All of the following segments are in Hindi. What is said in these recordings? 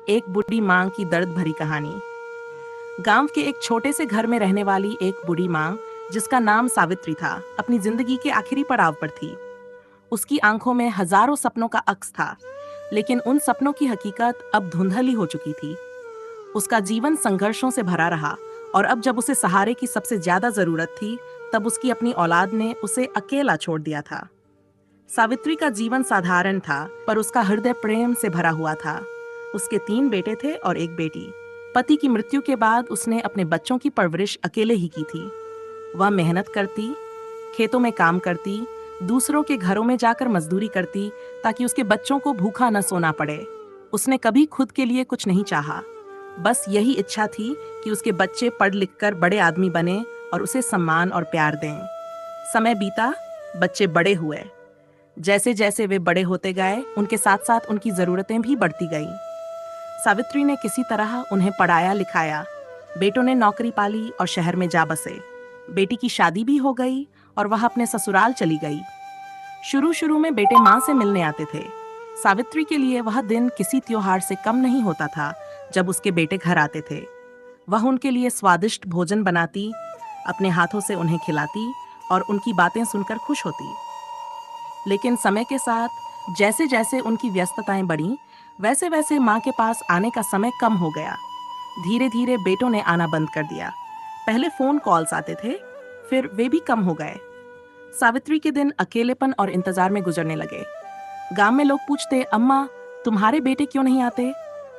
एक बूढ़ी माँ की दर्द भरी कहानी। गांव के एक छोटे से घर में रहने वाली एक बूढ़ी माँ, जिसका नाम सावित्री था, अपनी जिंदगी के आखिरी पड़ाव पर थी। उसकी आंखों में हजारों सपनों का अक्स था, लेकिन उन सपनों की हकीकत अब धुंधली हो चुकी थी। उसका जीवन संघर्षों से भरा रहा, और अब जब उसे सहारे की सबसे ज्यादा जरूरत थी, तब उसकी अपनी औलाद ने उसे अकेला छोड़ दिया था। सावित्री का जीवन साधारण था, पर उसका हृदय प्रेम से भरा हुआ था। उसके 3 बेटे थे और एक बेटी। पति की मृत्यु के बाद उसने अपने बच्चों की परवरिश अकेले ही की थी। वह मेहनत करती, खेतों में काम करती, दूसरों के घरों में जाकर मजदूरी करती, ताकि उसके बच्चों को भूखा न सोना पड़े। उसने कभी खुद के लिए कुछ नहीं चाहा, बस यही इच्छा थी कि उसके बच्चे पढ़ लिख कर बड़े आदमी बने और उसे सम्मान और प्यार दें। समय बीता, बच्चे बड़े हुए। जैसे जैसे वे बड़े होते गए, उनके साथ साथ उनकी जरूरतें भी बढ़ती गईं। सावित्री ने किसी तरह उन्हें पढ़ाया लिखाया। बेटों ने नौकरी पाली और शहर में जा बसे। बेटी की शादी भी हो गई और वह अपने ससुराल चली गई। शुरू शुरू में बेटे माँ से मिलने आते थे। सावित्री के लिए वह दिन किसी त्योहार से कम नहीं होता था जब उसके बेटे घर आते थे। वह उनके लिए स्वादिष्ट भोजन बनाती, अपने हाथों से उन्हें खिलाती और उनकी बातें सुनकर खुश होती। लेकिन समय के साथ जैसे जैसे उनकी व्यस्तताएं बढ़ीं, वैसे वैसे माँ के पास आने का समय कम हो गया। धीरे धीरे बेटों ने आना बंद कर दिया। पहले फोन कॉल्स आते थे, फिर वे भी कम हो गए। सावित्री के दिन अकेलेपन और इंतजार में गुजरने लगे। गांव में लोग पूछते, अम्मा, तुम्हारे बेटे क्यों नहीं आते?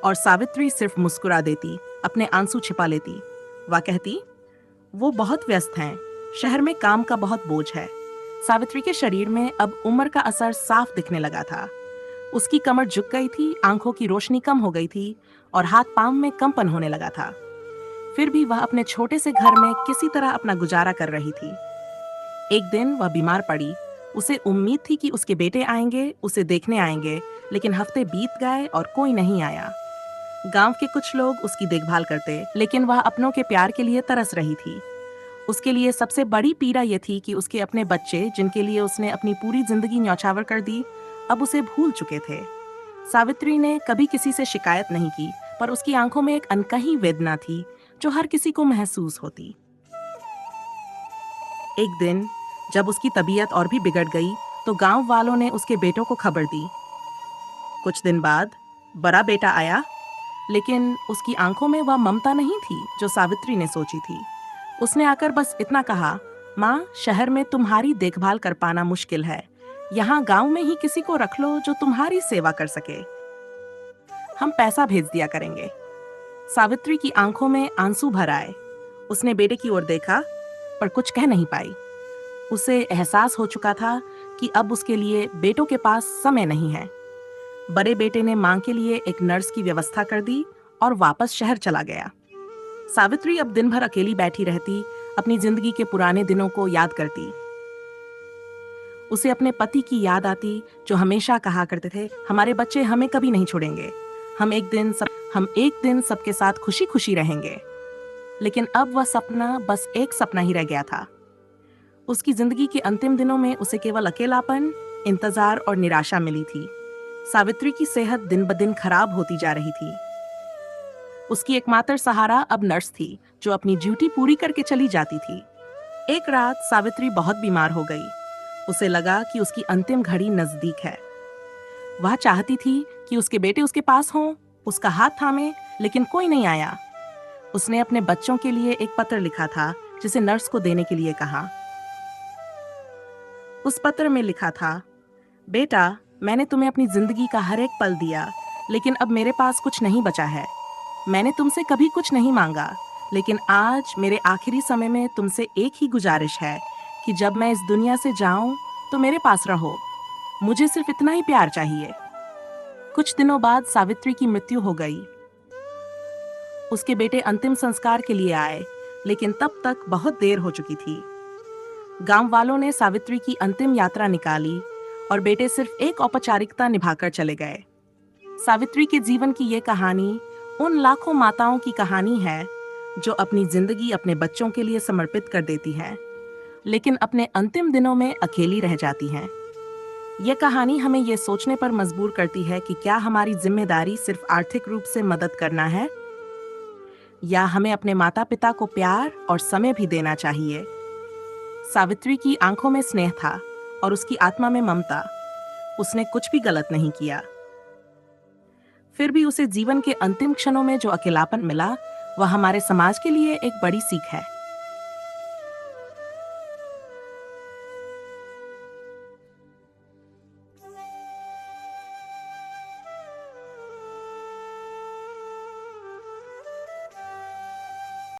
और सावित्री सिर्फ मुस्कुरा देती, अपने आंसू छिपा लेती। वह कहती, वो बहुत व्यस्त हैं, शहर में काम का बहुत बोझ है। सावित्री के शरीर में अब उम्र का असर साफ दिखने लगा था। उसकी कमर झुक गई थी, आंखों की रोशनी कम हो गई थी और हाथ पांव में कंपन होने लगा था। फिर भी वह अपने छोटे से घर में किसी तरह अपना गुजारा कर रही थी। एक दिन वह बीमार पड़ी। उसे उम्मीद थी कि उसके बेटे आएंगे, उसे देखने आएंगे, लेकिन हफ्ते बीत गए और कोई नहीं आया। गांव के कुछ लोग उसकी देखभाल करते, लेकिन वह अपनों के प्यार के लिए तरस रही थी। उसके लिए सबसे बड़ी पीड़ा यह थी कि उसके अपने बच्चे, जिनके लिए उसने अपनी पूरी जिंदगी न्यौछावर कर दी, अब उसे भूल चुके थे। सावित्री ने कभी किसी से शिकायत नहीं की, पर उसकी आंखों में एक अनकही वेदना थी जो हर किसी को महसूस होती। एक दिन जब उसकी तबीयत और भी बिगड़ गई, तो गांव वालों ने उसके बेटों को खबर दी। कुछ दिन बाद बड़ा बेटा आया, लेकिन उसकी आंखों में वह ममता नहीं थी जो सावित्री ने सोची थी। उसने आकर बस इतना कहा, माँ, शहर में तुम्हारी देखभाल कर पाना मुश्किल है। यहाँ गांव में ही किसी को रख लो जो तुम्हारी सेवा कर सके। हम पैसा भेज दिया करेंगे। सावित्री की आंखों में आंसू भर आए। उसने बेटे की ओर देखा, पर कुछ कह नहीं पाई। उसे एहसास हो चुका था कि अब उसके लिए बेटों के पास समय नहीं है। बड़े बेटे ने मां के लिए एक नर्स की व्यवस्था कर दी और वापस शहर चला गया। सावित्री अब दिन भर अकेली बैठी रहती, अपनी जिंदगी के पुराने दिनों को याद करती। उसे अपने पति की याद आती, जो हमेशा कहा करते थे, हमारे बच्चे हमें कभी नहीं छोड़ेंगे, हम एक दिन सबके साथ खुशी खुशी रहेंगे। लेकिन अब वह सपना बस एक सपना ही रह गया था। उसकी जिंदगी के अंतिम दिनों में उसे केवल अकेलापन, इंतजार और निराशा मिली थी। सावित्री की सेहत दिन ब दिन खराब होती जा रही थी। उसकी एकमात्र सहारा अब नर्स थी, जो अपनी ड्यूटी पूरी करके चली जाती थी। एक रात सावित्री बहुत बीमार हो गई। उसे लगा कि उसकी अंतिम घड़ी नजदीक है। वह चाहती थी कि उसके बेटे उसके पास हों, उसका हाथ थामे, लेकिन कोई नहीं आया। उसने अपने बच्चों के लिए एक पत्र लिखा था, जिसे नर्स को देने के लिए कहा। उस पत्र में लिखा था, बेटा, मैंने तुम्हें अपनी जिंदगी का हर एक पल दिया, लेकिन अब मेरे पास कुछ नहीं बचा है। मैंने तुमसे कभी कुछ नहीं मांगा, लेकिन आज मेरे आखिरी समय में तुमसे एक ही गुजारिश है कि जब मैं इस दुनिया से जाऊं तो मेरे पास रहो। मुझे सिर्फ इतना ही प्यार चाहिए। कुछ दिनों बाद सावित्री की मृत्यु हो गई। उसके बेटे अंतिम संस्कार के लिए आए, लेकिन तब तक बहुत देर हो चुकी थी। गांव वालों ने सावित्री की अंतिम यात्रा निकाली और बेटे सिर्फ एक औपचारिकता निभाकर चले गए। सावित्री के जीवन की ये कहानी उन लाखों माताओं की कहानी है जो अपनी जिंदगी अपने बच्चों के लिए समर्पित कर देती हैं, लेकिन अपने अंतिम दिनों में अकेली रह जाती हैं। यह कहानी हमें यह सोचने पर मजबूर करती है कि क्या हमारी जिम्मेदारी सिर्फ आर्थिक रूप से मदद करना है, या हमें अपने माता पिता को प्यार और समय भी देना चाहिए। सावित्री की आंखों में स्नेह था और उसकी आत्मा में ममता। उसने कुछ भी गलत नहीं किया। फिर भी उसे जीवन के अंतिम क्षणों में जो अकेलापन मिला, वह हमारे समाज के लिए एक बड़ी सीख है।